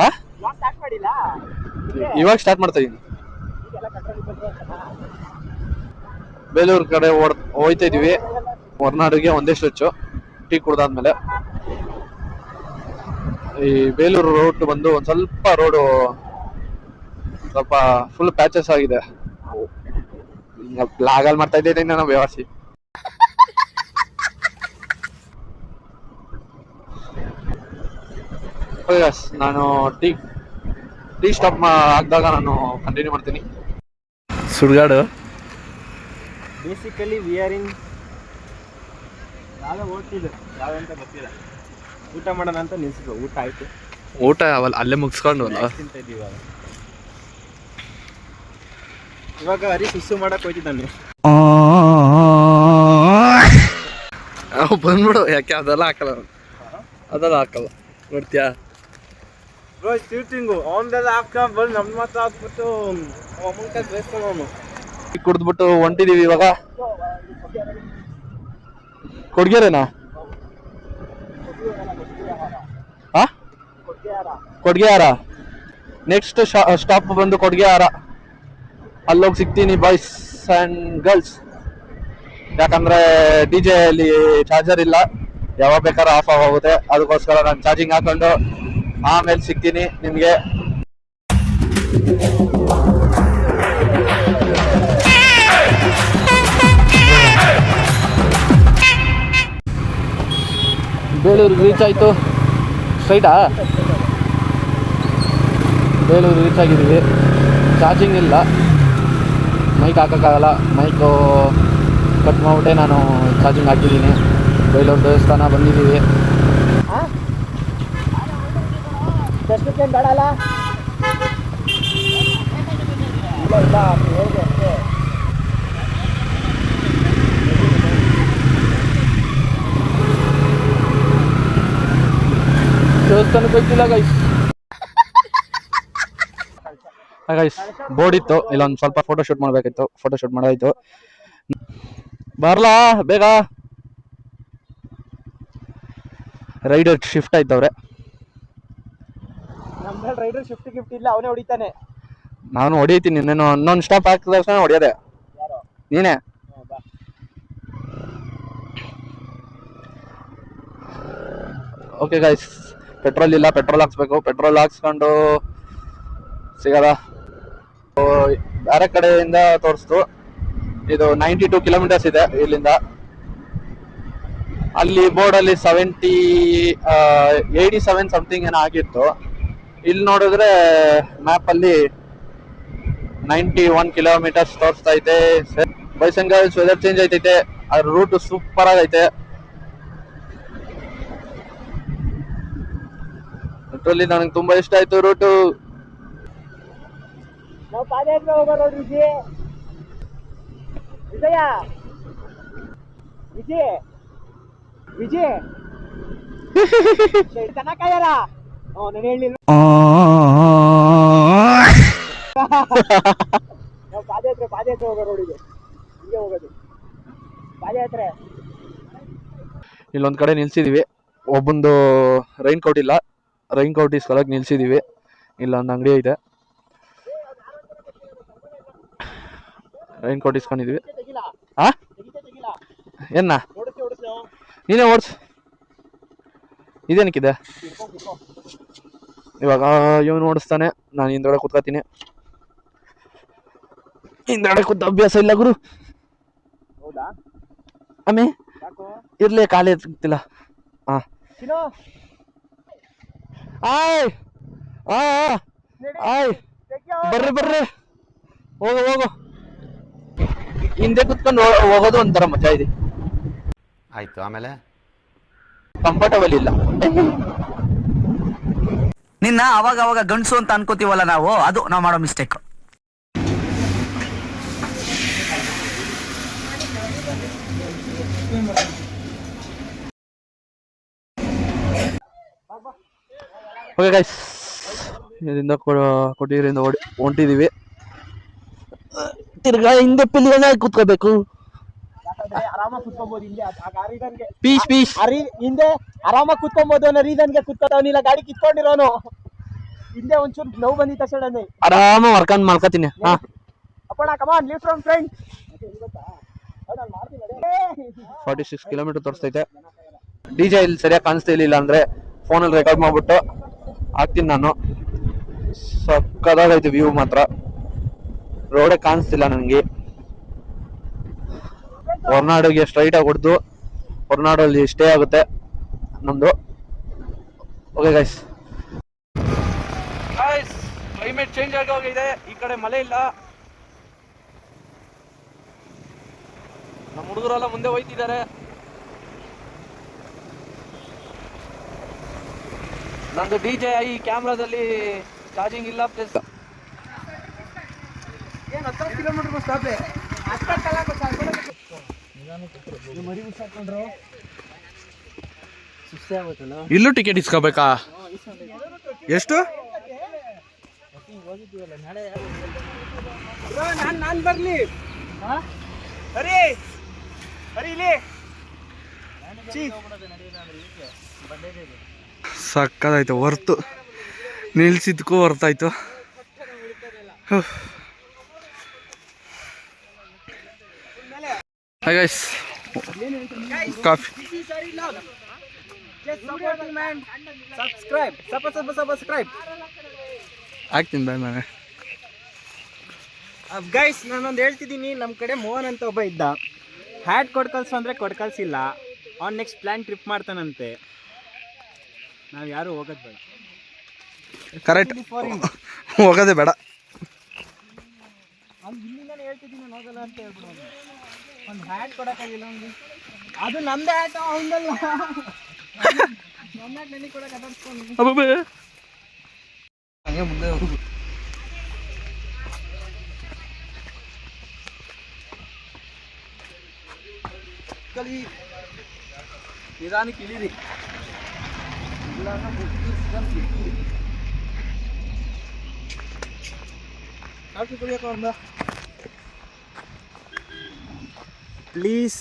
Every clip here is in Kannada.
ಆ ಇವಾಗ ಸ್ಟಾರ್ಟ್ ಮಾಡ್ತಾ ಇದೀನಿ. ಬೇಲೂರು ಕಡೆ ಹೋಯ್ತಾ ಇದೀವಿ. ಹೊರನಾಡಿಗೆ ಒಂದೇ ಸ್ಟ್ರೆಚ್ಚು ಟೀ ಕುಡ್ದಾದ್ಮೇಲೆ. ಈ ಬೇಲೂರು ರೋಡ್ ಬಂದು ಒಂದ್ ಸ್ವಲ್ಪ ರೋಡು ಸ್ವಲ್ಪ ಫುಲ್ ಪ್ಯಾಚಸ್ ಆಗಿದೆ. ಬ್ಲಾಗಲ್ಲಿ ಮಾಡ್ತಾ ಇದ್ದೇನೆ ನಾನು ವ್ಯವಸ್ಥೆ. ನಾನು ಟೀ ಸ್ಟಾಪ್ ಆಗಿದಾಗ ನಾನು ಕಂಟಿನ್ಯೂ ಮಾಡ್ತೀನಿ. ಸುಡ್ಗಾಡು ಬೇಸಿಕಲಿ ವಿ ಆರ್ ಇನ್ ನಾವೇ ಓದ್ತಿದ್ದು ಯಾವಂತ ಗೊತ್ತಿಲ್ಲ. ಊಟ ಮಾಡೋಣ ಅಂತ ನಿಲ್ಸಿದ್ವು. ಊಟ ಆಯ್ತು. ಊಟ ಅವಲ್ಲ ಅಲ್ಲೇ ಮುಗಿಸ್ಕೊಂಡು ತಿಂತ ಇದ್ದೀವಿ. ಇವಾಗ ಹರಿ ಸುಸ್ಸು ಮಾಡಕ್ ಹೋಯ್ತಿದ್ದಾನೆ. ಬಂದ್ಬಿಡು. ಯಾಕೆ ಅದೆಲ್ಲ ಹಾಕಲ್ಲ, ಅದೆಲ್ಲ ಹಾಕಲ್ಲ ನೋಡ್ತೀಯಾ ಬ್ರೋ. ಶೂಟಿಂಗು ಅವನ್ದೆಲ್ಲ ಹಾಕ ಬಂದು ನಮ್ಮ ಮಾತ್ರ ಹಾಕ್ಬಿಟ್ಟು ಅಮೌಂಟ್ ಬೇಯಿಸ್ತಾನ ಅವನು. ಕುಡಿದ್ಬಿಟ್ಟು ಹೊಂಟಿದೀವಿ ಇವಾಗ. ಕೊಡ್ಗೆರೆನಾ? ಕೊಡ್ಗೆಹಾರ. ನೆಕ್ಸ್ಟ್ ಸ್ಟಾಪ್ ಬಂದು ಕೊಡ್ಗೆಹಾರ. ಅಲ್ಲೋಗಿ ಸಿಗ್ತೀನಿ ಬಾಯ್ಸ್ ಅಂಡ್ ಗರ್ಲ್ಸ್. ಯಾಕಂದ್ರೆ DJ ಅಲ್ಲಿ ಚಾರ್ಜರ್ ಇಲ್ಲ, ಯಾವಾಗ ಬೇಕಾದ್ರೂ ಆಫ್ ಆಗೋಗುತ್ತೆ. ಅದಕ್ಕೋಸ್ಕರ ನಾನು ಚಾರ್ಜಿಂಗ್ ಹಾಕೊಂಡು ಆಮೇಲೆ ಸಿಗ್ತೀನಿ ನಿಮ್ಗೆ. ಬೇಲೂರಿಗೆ ರೀಚ್ ಆಯಿತು. ಸ್ಟ್ರೈಟಾ ಬೇಲೂರು ರೀಚ್ ಆಗಿದ್ದೀವಿ. ಚಾರ್ಜಿಂಗ್ ಇಲ್ಲ, ಮೈಕ್ ಹಾಕೋಕ್ಕಾಗಲ್ಲ. ಮೈಕು ಕಟ್ ಮಾಡಿಬಿಟ್ಟೆ ನಾನು ಚಾರ್ಜಿಂಗ್ ಹಾಕಿದ್ದೀನಿ. ಬೇಲೂರು ದೇವಸ್ಥಾನ ಬಂದಿದ್ದೀವಿ. ದೇವಸ್ಥಾನಕ್ಕೆ ಹೋಗ್ತಿಲ್ಲ ಗೈಸ್. ಬೋರ್ಡ್ ಇತ್ತು, ಇಲ್ಲೊಂದು ಸ್ವಲ್ಪ ಫೋಟೋ ಶೂಟ್ ಮಾಡಬೇಕಿತ್ತು. ಫೋಟೋ ಶೂಟ್ ಮಾಡಾಯ್ತು. ಬರ್ಲಾ ಬೇಗ. ರೈಡರ್ ಶಿಫ್ಟ್ ಆಯ್ತವ್ರೆ. ನಮ್ದ್ರಲ್ಲಿ ರೈಡರ್ ಶಿಫ್ಟ್ ಗಿಫ್ಟ್ ಇಲ್ಲ, ಅವನೇ ಹೊಡಿತಾನೆ. ನಾನು ಹೊಡಿತೀನಿ. ನೀನು ಇನ್ನೊಂದು ಸ್ಟಾಪ್ ಹಾಕಿದ ತಕ್ಷಣ ಹೊಡಿಯೋದೆ ನೀನೇ. ಓಕೆ ಗೈಸ್, ಪೆಟ್ರೋಲ್ ಇಲ್ಲ, ಪೆಟ್ರೋಲ್ ಹಾಕ್ಸ್ಬೇಕು. ಪೆಟ್ರೋಲ್ ಹಾಕ್ಸ್ಕೊಂಡು ಸಿಗದ. ಬೇರೆ ಕಡೆಯಿಂದ ತೋರಿಸ್ತು. ಇದು 92 ಕಿಲೋಮೀಟರ್ಸ್ ಇದೆ ಇಲ್ಲಿಂದ. ಅಲ್ಲಿ ಬೋರ್ಡಲ್ಲಿ 87 ಸಮಥಿಂಗ್ ಏನೋ ಆಗಿತ್ತು. ಇಲ್ಲಿ ನೋಡಿದ್ರೆ ಮ್ಯಾಪಲ್ಲಿ 91 ಕಿಲೋಮೀಟರ್ಸ್ ತೋರಿಸ್ತಾ ಐತೆ. Boys and girls, weather change ಆಯ್ತೈತೆ. ಅದ್ರ ರೂಟ್ ಸೂಪರ್ ಆಗೈತೆ. ಲಿಟ್ರಲಿ ನನಗೆ ತುಂಬಾ ಇಷ್ಟ ಆಯ್ತು ರೂಟು. ನಾವು ಪಾದಯಾತ್ರೆ ಹೋಗೋ ರೋಡ್ ವಿಜಯ್. ವಿಜಯ ವಿಜಯ್ ವಿಜಯ್ ಚೆನ್ನಾಗಾರ. ನಾನು ಹೇಳಿಲ್ಲ. ನಾವು ಪಾದಯಾತ್ರೆ ಹೋಗೋ ರೋಡಿಗೆ ಹಿಂಗೆ ಹೋಗೋದು. ಪಾದಯಾತ್ರೆ ಇಲ್ಲೊಂದ್ ಕಡೆ ನಿಲ್ಸಿದೀವಿ. ಒಬ್ಬಂದು ರೈನ್ ಕೋಟ್ ಇಲ್ಲ, ರೈನ್ ಕೋಟ್ ಇಸ್ಕೊಳಕ್ ನಿಲ್ಸಿದೀವಿ. ಇಲ್ಲೊಂದು ಅಂಗಡಿ ಐತೆ, ರೈನ್ ಕೋಟ್ ಇಸ್ಕೊಂಡಿದೀವಿ. ಏನ ನೀನೇ ಓಡ್ಸ್. ಇದೇನಕ್ಕಿದೆ? ಇವಾಗ ಇವನು ಓಡಿಸ್ತಾನೆ, ನಾನು ಹಿಂದ್ಗಡೆ ಕೂತ್ಕೋತೀನಿ. ಹಿಂದ್ಗಡೆ ಕೂತ ಅಭ್ಯಾಸ ಇಲ್ಲ ಗುರು. ಆಮೇ ಇರ್ಲಿ, ಕಾಲೇ ಸಿಗ್ತಿಲ್ಲ. ಆಯ್ ಆಯ್ ಬರ್ರಿ ಹೋಗು. ಹಿಂದೆ ಕುತ್ಕೊಂಡು ಹೋಗೋದು ಒಂಥರ ಮಜಾ ಇದೆ. ಆಯ್ತು, ಆಮೇಲೆ ಕಂಫರ್ಟಬಲ್ ಇಲ್ಲ. ನಿನ್ನ ಅವಾಗ ಗಂಡಸು ಅಂತ ಅನ್ಕೋತೀವಲ್ಲ ನಾವು, ಅದು ನಾವು ಮಾಡೋ ಮಿಸ್ಟೇಕ್. ಓಕೆ ಗೈಸ್, ಇದರಿಂದ ಕೊಟ್ಟಿದ್ರಿಂದ ಹೊಂಟಿದೀವಿ. ತಿರ್ಗಾ ಹಿಂದೆ ಪಿಲ್ಲಿಗೆ ಕೂತ್ಕೋಬೇಕು. ಆರಾಮಾಗಿ ಕುತ್ಕೊಬಹುದು. ಇಲ್ಲಿ ಪೀಸ್ ಹಿಂದೆ ಆರಾಮಾಗಿ ಕುತ್ಕೊಬಹುದು ಅನ್ನೋ ರೀಸನ್ಗೆ ಕುತ್ಕೋತಾವನಿಲ್ಲ. ಗಾಡಿ ಕಿತ್ಕೊಂಡಿರೋನು ಹಿಂದೆ ಒಂಚೂರು ನೋವು ಬಂದಿತ್ತ ಸಡನ್ ಆರಾಮ ವರ್ಕನ್ ಮಾಡ್ಕೋತೀನಿ. ಹಾ ಅಪ್ಪಣ come on leave from friend 46 kilometre ತೋರಿಸ್ತೈತೆ. ಡಿಜೆ ಇಲ್ಲಿ ಸರಿಯಾಗಿ ಕಾಣಿಸ್ತಿರ್ಲಿಲ್ಲ ಅಂದ್ರೆ ಫೋನಲ್ಲಿ ರೆಕಾರ್ಡ್ ಮಾಡ್ಬಿಟ್ಟು ಹಾಕ್ತೀನಿ ನಾನು. ಸಕ್ಕದಾಗೈತೆ ವ್ಯೂ ಮಾತ್ರ, ರೋಡೇ ಕಾಣಿಸ್ತಿಲ್ಲ ನನಗೆ. ಹೊರನಾಡಿಗೆ ಸ್ಟ್ರೈಟ್ ಆಗಿ ಹೊಡೆದು ಹೊರನಾಡಲ್ಲಿ ಸ್ಟೇ ಆಗುತ್ತೆ ನಮ್ದು. ಓಕೆ ಗೈಸ್, ಕ್ಲೈಮೇಟ್ ಚೇಂಜ್ ಆಗಿ ಹೋಗಿದೆ. ಈ ಕಡೆ ಮಳೆ ಇಲ್ಲ. ನಮ್ಮ ಹುಡುಗರೆಲ್ಲ ಮುಂದೆ ಹೋಯ್ತಿದ್ದಾರೆ. ನಂದು DJI ಕ್ಯಾಮ್ರಾದಲ್ಲಿ ಚಾರ್ಜಿಂಗ್ ಇಲ್ಲ. ಪ್ಲಸ್ ಏನು 10 ಕಿಲೋಮೀಟರ್ ಸ್ಟಾಪ್ ಇಲ್ಲೂ ಟಿಕೆಟ್ ಇಸ್ಕೋಬೇಕಾ? ಎಷ್ಟು? ನಾನು ಬರ್ಲಿ ಹರಿ ಇಲ್ಲಿ ಸಕ್ಕದಾಯ್ತು. ಹೊರ್ತು ನಿಲ್ಸಿದ್ಕೂ ಹೊರ್ತಾಯ್ತು. ಹಾಯ್ ಗೈಸ್, ಕಾಫಿ ಸಬ್ಸ್ಕ್ರೈಬ್ ಆಗ್ತೀನಿ ಬಾಯ್ ಮನೆ. ಗೈಸ್, ನಾನೊಂದು ಹೇಳ್ತಿದ್ದೀನಿ. ನಮ್ಮ ಕಡೆ ಮೋಹನ್ ಅಂತ ಒಬ್ಬ ಇದ್ದ. ಹ್ಯಾಟ್ ಕೊಡ್ಕಲ್ಸು ಅಂದರೆ ಕೊಡ್ಕಲ್ಸಿಲ್ಲ. ಅವ್ನು ನೆಕ್ಸ್ಟ್ ಪ್ಲ್ಯಾನ್ ಟ್ರಿಪ್ ಮಾಡ್ತಾನಂತೆ. ನಾವು ಯಾರು ಹೋಗೋದು ಬೇಡ. ಕರೆಕ್ಟ್, ಹೋಗೋದೇ ಬೇಡ. ಅವ್ನು ಇಲ್ಲಿಂದಾನೆ ಹೇಳ್ತಿದ್ದೀನಿ ನಾನು ಹೋಗಲ್ಲ ಅಂತ ಹೇಳ್ಬಿಡು. ಒಂದು ಹ್ಯಾಟ್ ಕೊಡೋಕ್ಕಾಗಿಲ್ಲ ಅವ್ನಿಗೆ. ಅದು ನಮ್ಮದೇ ಹ್ಯಾಟ್, ಅವನದಲ್ಲ. ನನ್ನ ನನಗೆ ಕೊಡೋಕೆ ಅದಾಡ್ಸ್ಕೊಂಡು ಹಂಗೆ ಮುಂದೆ ಹೋಗು. ನಿಧಾನಕ್ಕೆ ಇಳಿರಿ. ಕಾಫಿ ಕುಡಿಯೋಕೆ ಒಂದ. Please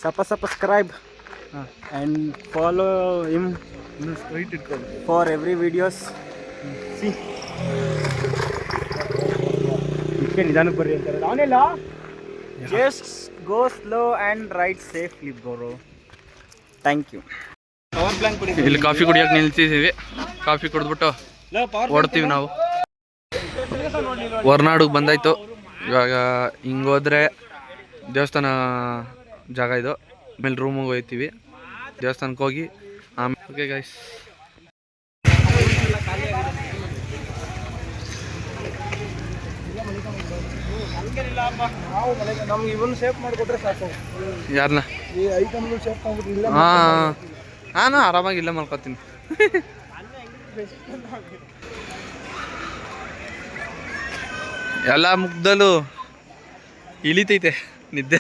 subscribe and follow him for every videos. See, ಇದಕ್ಕೆ ನಿಧಾನಕ್ಕೆ ಬರ್ರಿ ಅಂತಾರೆ. ಅವನೆಲ್ಲ just go slow and ride safely bro. Thank you. Power Planck ಕುಡಿ. ಇಲ್ಲಿ ಕಾಫಿ ಕುಡಿಯೋಕೆ ನಿಲ್ಸಿದ್ದೀವಿ. ಕಾಫಿ ಕುಡಿದ್ಬಿಟ್ಟು ಓಡ್ತೀವಿ ನಾವು. ಹೊರನಾಡಿಗೆ ಬಂದಾಯ್ತು. ಇವಾಗ ಹಿಂಗೋದ್ರೆ ದೇವಸ್ಥಾನ ಜಾಗ ಇದು. ಆಮೇಲೆ ರೂಮಿಗೆ ಹೋಗ್ತೀವಿ. ದೇವಸ್ಥಾನಕ್ಕೆ ಹೋಗಿ ಆಮೇಲೆ ಓಕೆ ಗೈಸ್. ನಮ್ಗೆ ಇವನ್ ಸೇಫ್ ಮಾಡಿಕೊಟ್ರೆ ಸಾಕು. ಯಾರನ್ನ? ಈ ಐಟಮ್ಗಳು ಸೇಫ್ ಮಾಡ್ಬಿಟ್ಟು ಹಾಂ, ನಾನು ಆರಾಮಾಗಿ ಇಲ್ಲೇ ಮಲ್ಕೋತೀನಿ. ಎಲ್ಲ ಮುಗ್ದಲು ಇಳಿತೈತೆ ನಿದ್ದೆ.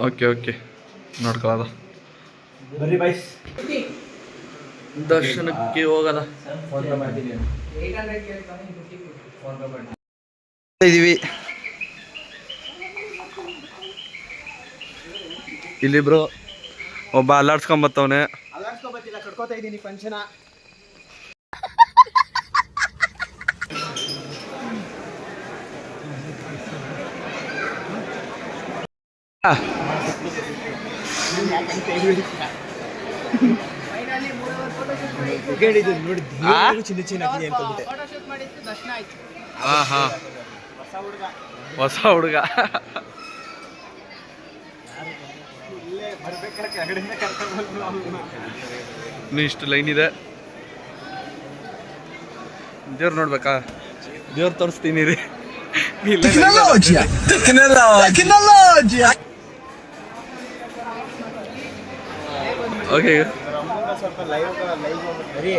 ಓಕೆ ಓಕೆ, ನೋಡ್ಕೊಳ್ಳೋದ. ಬರ್ರಿ ಬೈಸ್, ದರ್ಶನಕ್ಕೆ ಹೋಗದ ಇದೀವಿ. ಇಲ್ಲಿಬ್ರು ಒಬ್ಬ ಅಲ್ಲಾಡ್ಸ್ಕೊಂಬತ್ತವನೆ. ಅಲ್ಲಾಡ್ಸ್ಕೊಬತ್ತಿಲ್ಲ, ಕಟ್ಕೋತಾ ಇದ್ದೀನಿ ಪಂಚನ. ಹೊಸ ಹುಡುಗ ಇನ್ನು ಇಷ್ಟು ಲೈನ್ ಇದೆ. ದೇವ್ರು ನೋಡ್ಬೇಕಾ? ದೇವ್ರು ತೋರಿಸ್ತೀನಿ ರೀ. ಓಕೆ, ಸ್ವಲ್ಪ ಲೈವ್ ಬರೀ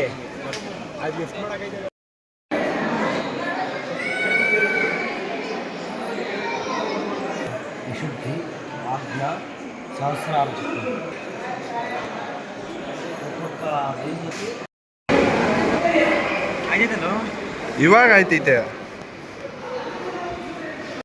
ಅದು ಲಿಫ್ಟ್ ಮಾಡಕೈತೆ. ವಿಶುದ್ಧಿ ಆಜ್ಞಾ ಸಹಸ್ರಾರ ಇವಾಗ ಆಯ್ತೈತೆ.